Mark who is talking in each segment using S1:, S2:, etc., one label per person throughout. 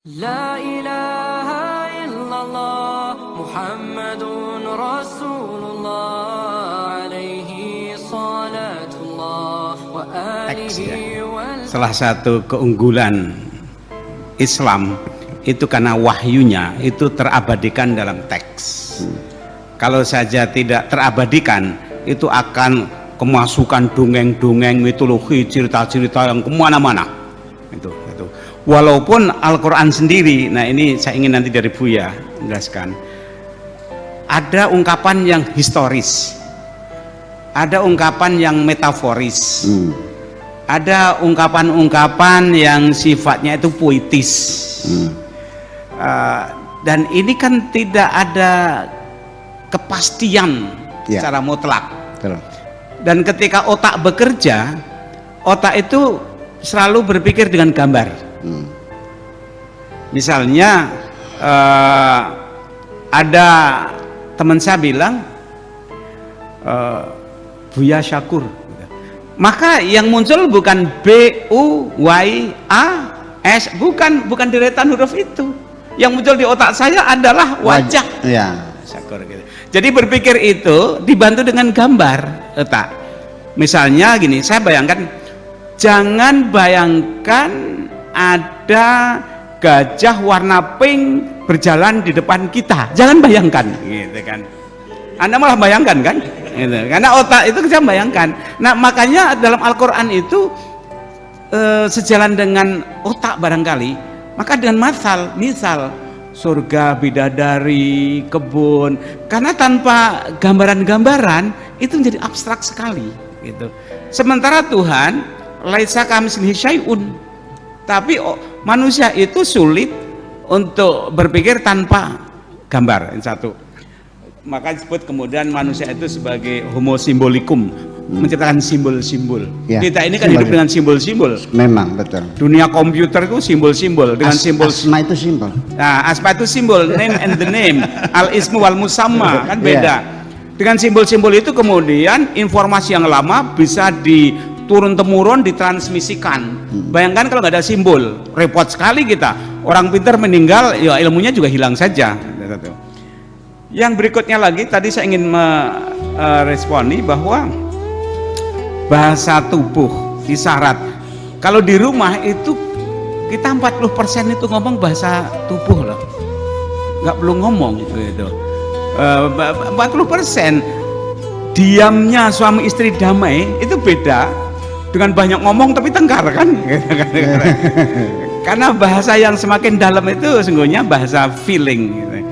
S1: La ilaha illallah Muhammadun Rasulullah alaihi salatullah wa alihi wal.
S2: Salah satu keunggulan Islam itu karena wahyunya itu terabadikan dalam teks. Kalau saja tidak terabadikan, itu akan kemasukan dongeng-dongeng, mitologi, cerita-cerita yang kemana-mana. Itu. Walaupun Al-Quran sendiri, nah ini saya ingin nanti dari Buya menjelaskan, ada ungkapan yang historis, ada ungkapan yang metaforis, ada ungkapan-ungkapan yang sifatnya itu puitis, dan ini kan tidak ada kepastian secara mutlak. Dan ketika otak bekerja, otak itu selalu berpikir dengan gambar. Misalnya ada teman saya bilang Buya Syakur, maka yang muncul bukan BUYAS, bukan deretan huruf itu. Yang muncul di otak saya adalah wajah Syakur gitu. Jadi berpikir itu dibantu dengan gambar otak. Misalnya gini, saya bayangkan, jangan bayangkan ada gajah warna pink berjalan di depan kita, jangan bayangkan gitu kan. Anda malah bayangkan kan gitu. Karena otak itu bisa bayangkan. Nah makanya dalam Al-Quran itu sejalan dengan otak barangkali, maka dengan misal surga, bidadari, kebun, karena tanpa gambaran-gambaran itu menjadi abstrak sekali gitu. Sementara Tuhan laisa kamitslihi syai'un, tapi manusia itu sulit untuk berpikir tanpa gambar. Yang satu, maka disebut kemudian manusia itu sebagai homo simbolikum, menciptakan simbol-simbol. Kita ini kan hidup dengan simbol-simbol.
S3: Memang betul.
S2: Dunia komputer itu simbol-simbol, dengan simbol.
S3: Asma itu simbol.
S2: Nah, asma itu simbol, name and the name, al ismu wal musamma, kan beda. Dengan simbol-simbol itu kemudian informasi yang lama bisa turun temurun ditransmisikan. Bayangkan kalau nggak ada simbol, repot sekali kita. Orang pintar meninggal, ya ilmunya juga hilang saja. Yang berikutnya lagi, tadi saya ingin meresponi bahwa bahasa tubuh isyarat. Kalau di rumah itu kita 40% itu ngomong bahasa tubuh loh, nggak perlu ngomong gitu. 40% diamnya suami istri damai itu beda dengan banyak ngomong tapi tengkar kan. Karena bahasa yang semakin dalam itu sesungguhnya bahasa feeling gitu.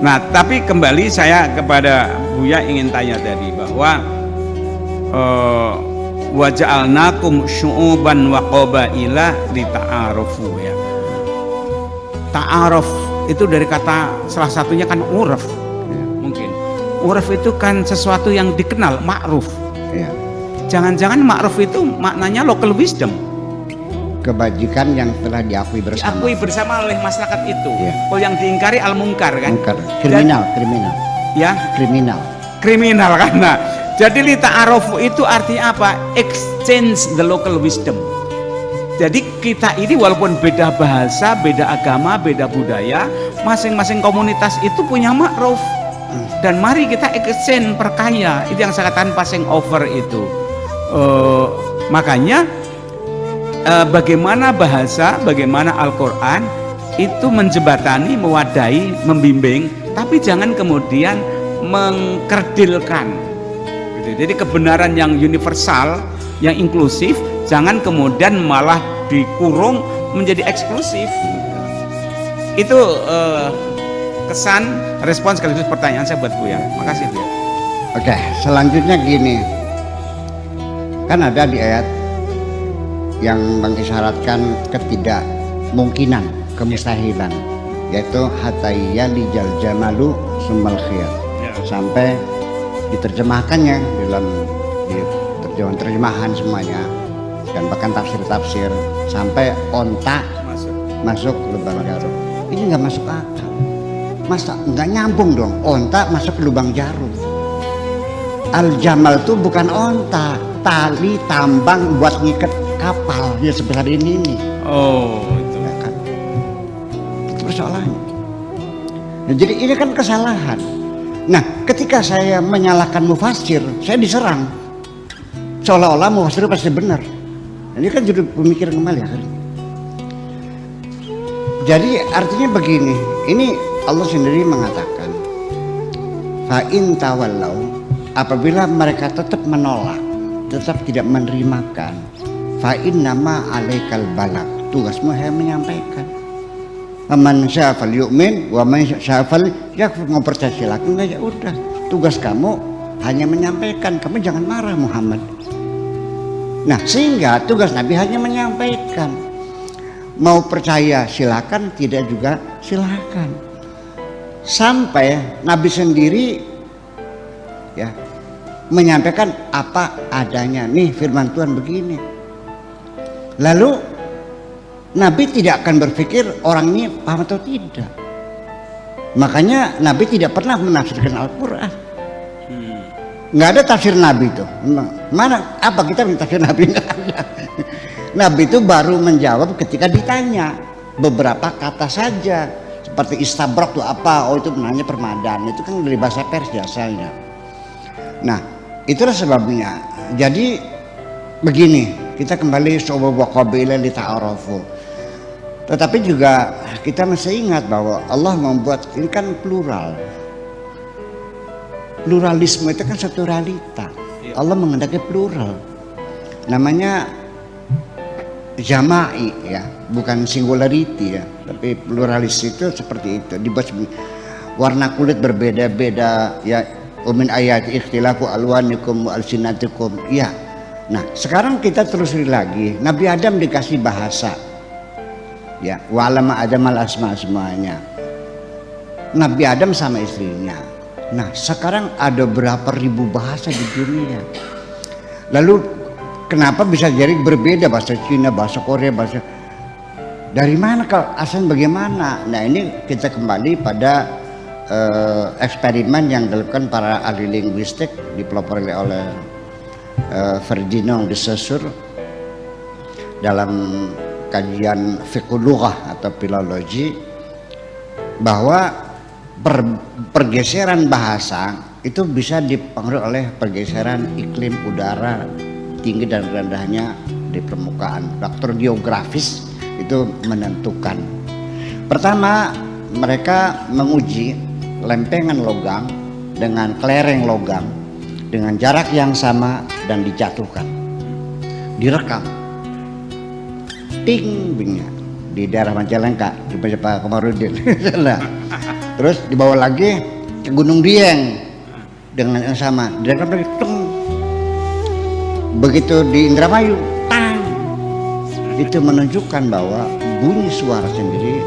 S2: Nah tapi kembali saya kepada Buya ingin tanya tadi bahwa wa ja'alnakum syu'uban wa qabaila lita'arufu ya. Ta'aruf itu dari kata salah satunya kan uraf. Mungkin uraf itu kan sesuatu yang dikenal, ma'ruf. Jangan-jangan ma'ruf itu maknanya local wisdom,
S3: kebajikan yang telah diakui bersama
S2: oleh masyarakat itu. Oh, yang diingkari al-mungkar kan?
S3: Kriminal.
S2: Ya, kriminal karena. Jadi li ta'arufu itu artinya apa? Exchange the local wisdom. Jadi kita ini walaupun beda bahasa, beda agama, beda budaya, masing-masing komunitas itu punya ma'ruf. Dan mari kita exchange, perkaya. Itu yang saya katakan passing over itu. Makanya bagaimana bahasa, bagaimana Al-Quran itu menjembatani, mewadahi, membimbing, tapi jangan kemudian mengkerdilkan gitu. Jadi kebenaran yang universal, yang inklusif, jangan kemudian malah dikurung menjadi eksklusif. Itu kesan, respon sekaligus pertanyaan saya buat Buya. Makasih Buya.
S3: Oke, selanjutnya gini, kan ada di ayat yang mengisyaratkan ketidakmungkinan, kemustahilan, yaitu hatayya lijal jamalu summal khiyat, sampai diterjemahkannya dalam terjemahan semuanya dan bahkan tafsir sampai onta masuk lubang jarum. Ini nggak masuk akal, masa nggak nyambung dong, onta masuk lubang jarum. Al jamal itu bukan onta, tali tambang buat ngikat kapal ya sebesar ini nih.
S2: Oh itu.
S3: Ya kan? masalahnya. Nah, jadi ini kan kesalahan. Nah, ketika saya menyalahkan mufassir, saya diserang seolah-olah mufassir pasti benar. Ini kan jadi pemikiran kembali akhirnya. Jadi artinya begini, ini Allah sendiri mengatakan, fa in tawallau, apabila mereka tetap menolak, tetap tidak menerimakan, fa innama alaikal balagh, tugasmu hanya menyampaikan. Man syaa falyu'min wa man syaa falyakfur, mau percaya silakan, enggak ya udah. Tugas kamu hanya menyampaikan, kamu jangan marah Muhammad. Nah, sehingga tugas Nabi hanya menyampaikan. Mau percaya silakan, tidak juga silakan. Sampai Nabi sendiri ya menyampaikan apa adanya. Nih firman Tuhan begini. Lalu Nabi tidak akan berpikir orang ini paham atau tidak. Makanya Nabi tidak pernah menafsirkan Al-Quran. Nggak ada tafsir Nabi itu. Mana? Apa kita minta tafsir Nabi? Nggak ada. Nabi itu baru menjawab ketika ditanya beberapa kata saja. Seperti istabrak itu apa? Oh itu menanya permadani. Itu kan dari bahasa Persia asalnya. Nah itulah sebabnya. Jadi begini, kita kembali wa qabila li ta'arafu. Tetapi juga kita masih ingat bahwa Allah membuat ini kan plural. Pluralisme itu kan satu realita. Allah menghendaki plural. Namanya jama'i ya, bukan singularity ya. Tapi pluralis itu seperti itu. Dibuat warna kulit berbeda-beda ya. Min ayati ikhtilafu alwanikum wa alsinatikum. Ya. Nah, sekarang kita telusuri lagi. Nabi Adam dikasih bahasa. Ya, wa alama Adam al asma semuanya. Nabi Adam sama istrinya. Nah, sekarang ada berapa ribu bahasa di dunia. Lalu kenapa bisa jadi berbeda bahasa Cina, bahasa Korea, bahasa dari mana kalau asalnya bagaimana? Nah, ini kita kembali pada eksperimen yang dilakukan para ahli linguistik dipelopori oleh Ferdinand de Saussure dalam kajian fiqhul lughah atau filologi, bahwa pergeseran bahasa itu bisa dipengaruhi oleh pergeseran iklim udara tinggi dan rendahnya di permukaan. Faktor geografis itu menentukan. Pertama, mereka menguji lempengan logam dengan kelereng logam dengan jarak yang sama dan dijatuhkan, direkam, ting bingnya di daerah Majalengka di Pak Komarudin. Terus dibawa lagi ke Gunung Dieng dengan yang sama, direkam lagi, tung. Begitu di Indramayu, tang. Itu menunjukkan bahwa bunyi suara sendiri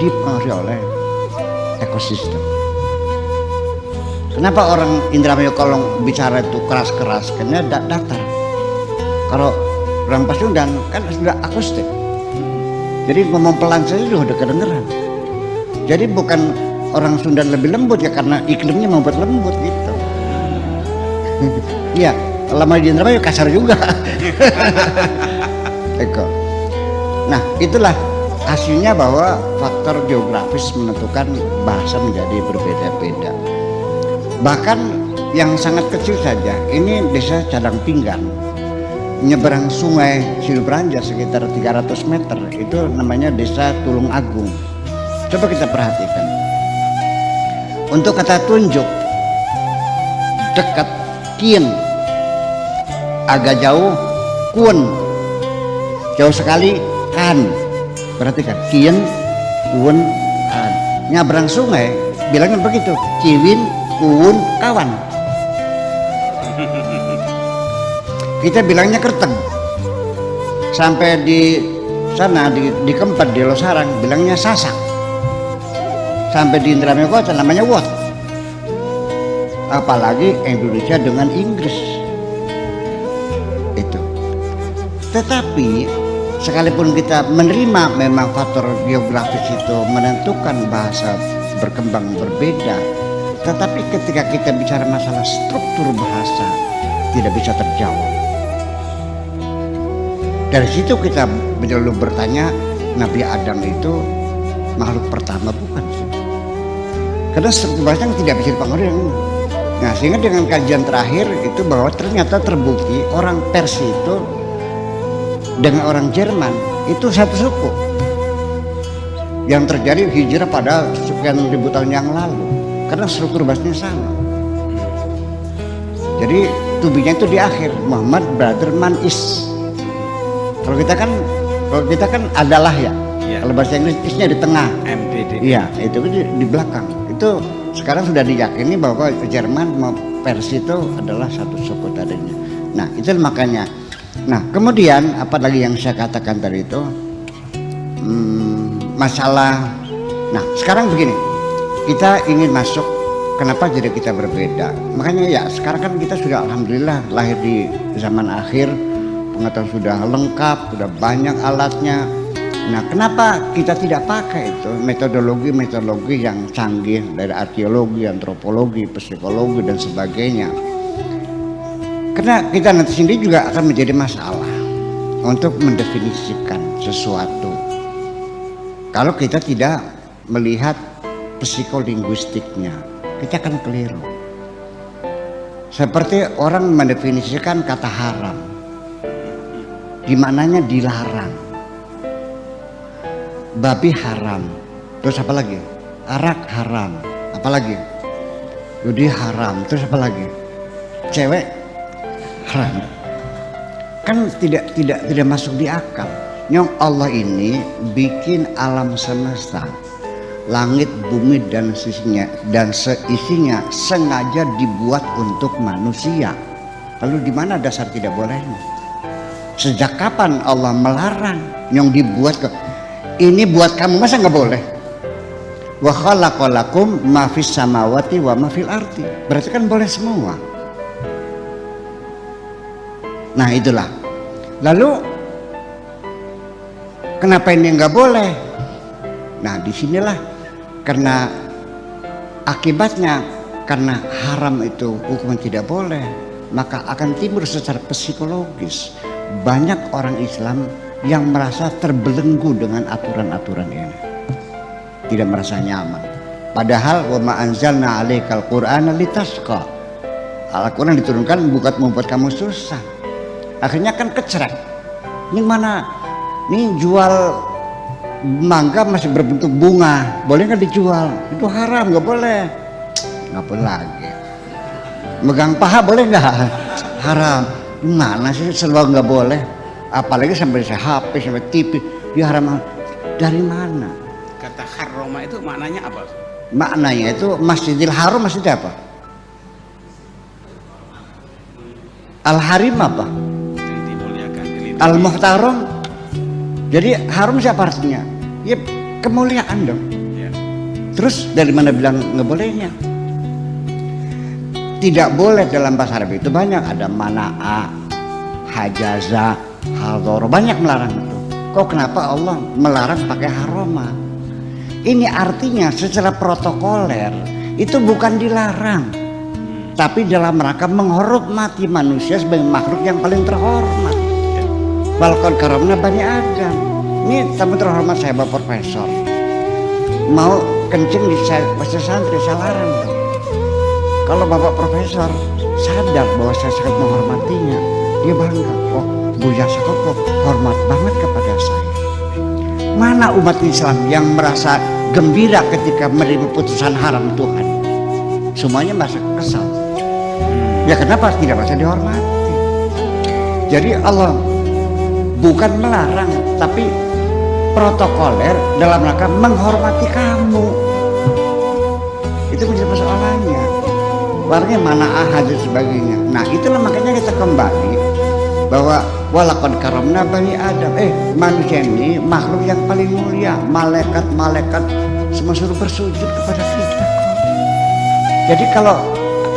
S3: dipengaruhi oleh ekosistem. Kenapa orang Indramayu kalau bicara itu keras-keras? Karena datar. Kalau orang Pasundan kan sudah akustik. Jadi ngomong pelan saja sudah kedengeran. Jadi bukan orang Sundan lebih lembut ya, karena iklimnya membuat lembut gitu. Iya, lama di Indramayu kasar juga. Eko. Nah, itulah hasilnya bahwa faktor geografis menentukan bahasa menjadi berbeda-beda. Bahkan yang sangat kecil saja, ini desa Cadang Pinggan, nyeberang sungai Silbranja sekitar 300 meter, itu namanya desa Tulung Agung. Coba kita perhatikan. Untuk kata tunjuk, dekat, kin, agak jauh, kun, jauh sekali, kan. Perhatikan, kin, kun, kan. Nyabrang sungai, bilangnya begitu, ciwin, kun, kawan. Kita bilangnya kerteng. Sampai di sana di Kempat, di Losarang, bilangnya sasak. Sampai di Indramayu Kota namanya wot. Apalagi Indonesia dengan Inggris. Itu. Tetapi sekalipun kita menerima memang faktor geografis itu menentukan bahasa berkembang berbeda, tetapi ketika kita bicara masalah struktur bahasa tidak bisa terjawab. Dari situ kita selalu bertanya, Nabi Adam itu makhluk pertama, bukan sih. Karena struktur bahasa yang tidak bisa dipengaruhi. Nah, sehingga dengan kajian terakhir itu bahwa ternyata terbukti orang Persia itu dengan orang Jerman itu satu suku yang terjadi hijrah pada sekian ribu tahun yang lalu karena struktur bahasanya sama. Jadi tubinya itu di akhir, Muhammad brother man is. Kalau kita kan adalah ya. Kalau bahasa Inggris isnya di tengah.
S2: MDD.
S3: Iya, itu di belakang. Itu sekarang sudah diyakini bahwa Jerman sama Persia itu adalah satu suku tadinya. Nah, itu makanya. Nah, kemudian apa lagi yang saya katakan tadi itu masalah. Nah, sekarang begini, kita ingin masuk. Kenapa jadi kita berbeda? Makanya ya sekarang kan kita sudah alhamdulillah lahir di zaman akhir, pengetahuan sudah lengkap, sudah banyak alatnya. Nah, kenapa kita tidak pakai itu metodologi yang canggih dari arkeologi, antropologi, psikologi dan sebagainya? Karena kita nanti sendiri juga akan menjadi masalah untuk mendefinisikan sesuatu. Kalau kita tidak melihat psikolinguistiknya, kita akan keliru. Seperti orang mendefinisikan kata haram, dimaknanya dilarang. Babi haram, terus apa lagi? Arak haram, apa lagi? Judi haram, terus apa lagi? Cewek haram. Kan tidak masuk di akal. Yang Allah ini bikin alam semesta, langit, bumi dan seisinya sengaja dibuat untuk manusia. Lalu di mana dasar tidak bolehnya? Sejak kapan Allah melarang yang dibuat ini buat kamu, masa nggak boleh? Wa khalaqalakum ma fis samawati wa ma fil ardi. Berarti kan boleh semua. Nah, itulah. Lalu kenapa ini nggak boleh? Nah, disinilah karena akibatnya, karena haram itu hukuman tidak boleh, maka akan timbul secara psikologis banyak orang Islam yang merasa terbelenggu dengan aturan-aturan ini, tidak merasa nyaman. Padahal wa ma anzalna 'alaikal qur'ana litasqa. Al-Quran diturunkan bukan membuat kamu susah. Akhirnya kan kecrek. Ini mana? Nih jual mangga masih berbentuk bunga, boleh nggak dijual? Itu haram, nggak boleh. Nggak boleh lagi. Megang paha boleh nggak? Haram. Gimana sih selalu nggak boleh? Apalagi sampai HP, sampai TV, dia haram. Dari mana?
S2: Kata haroma itu maknanya apa?
S3: Maknanya itu Masjidil Haram, maksudnya apa? Al-Harim apa? Al-Muhtaram. Jadi haram siapa artinya? Ya kemuliaan dong. Ya. Terus dari mana bilang nggak bolehnya? Tidak boleh dalam bahasa Arab itu banyak, ada mana'a, hajaza, hador, banyak melarang itu. Kok kenapa Allah melarang pakai haroma? Ini artinya secara protokoler itu bukan dilarang, tapi dalam rangka menghormati manusia sebagai makhluk yang paling terhormat. Walaqad karamna bani Adam. Ini tamu terhormat saya Bapak Profesor, mau kencing di bahasa santri saya larang tuh. Kalau Bapak Profesor sadar bahwa saya sangat menghormatinya, dia bangga, oh Buya Sakopo hormat banget kepada saya. Mana umat Islam yang merasa gembira ketika menerima putusan haram Tuhan? Semuanya merasa kesal. Ya kenapa tidak merasa dihormati? Jadi Allah bukan melarang, tapi protokoler dalam rangka menghormati kamu. Itu menjadi persoalannya. Warnanya mana ahad dan sebagainya. Nah itulah makanya kita kembali bahwa walaqad karamna bani Adam. Manusia ini makhluk yang paling mulia. Malaikat semua suruh bersujud kepada kita. Jadi kalau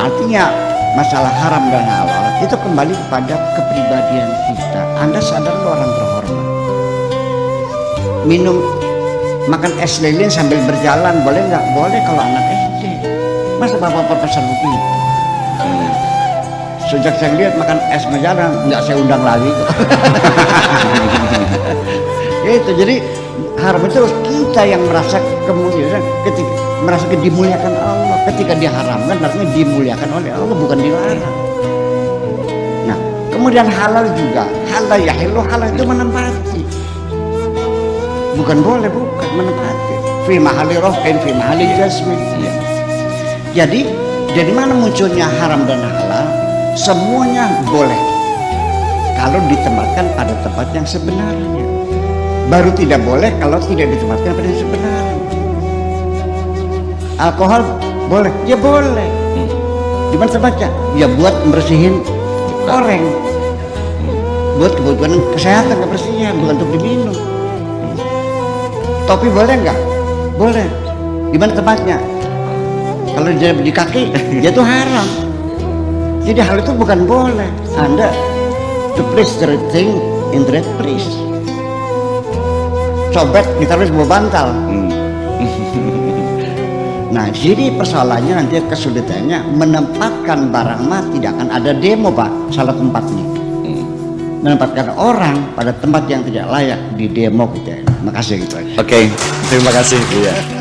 S3: artinya masalah haram dan halal itu kembali kepada kepribadian kita. Anda sadar lo orang terhormat. Makan es lilin sambil berjalan boleh nggak? Boleh kalau anak SD. Masa Bapak Profesor begitu? Sejak saya lihat makan es berjalan, nggak saya undang lagi. Itu jadi haram itu kita yang merasa kemuliaan, ketika merasa dimuliakan Allah. Ketika diharamkan artinya dimuliakan oleh Allah, bukan dilarang. Nah, kemudian halal juga, halal ya halal itu menempati, bukan boleh, bukan menempati. Fi mahali rofin, fi mahali jasmin. Jadi dari mana munculnya haram dan halal? Semuanya boleh kalau ditempatkan pada tempat yang sebenarnya. Baru tidak boleh kalau tidak ditempatkan pada yang sebenarnya. Alkohol boleh? Ya boleh. Di mana tempatnya? Ya buat membersihin koreng, buat kebutuhan kesehatan, kebersihan, bukan untuk diminum. Topi boleh nggak? Boleh. Di mana tempatnya? Kalau di kaki, ya itu haram. Jadi hal itu bukan boleh. Anda to place the right thing in the right place. Cobek ditaruh di bawah bantal. Nah, jadi persoalannya nanti kesulitannya menempatkan barang mah tidak akan ada demo, Pak. Salah tempatnya. Menempatkan orang pada tempat yang tidak layak di demo kita. Makasih gitu aja.
S4: Oke, terima kasih. Iya.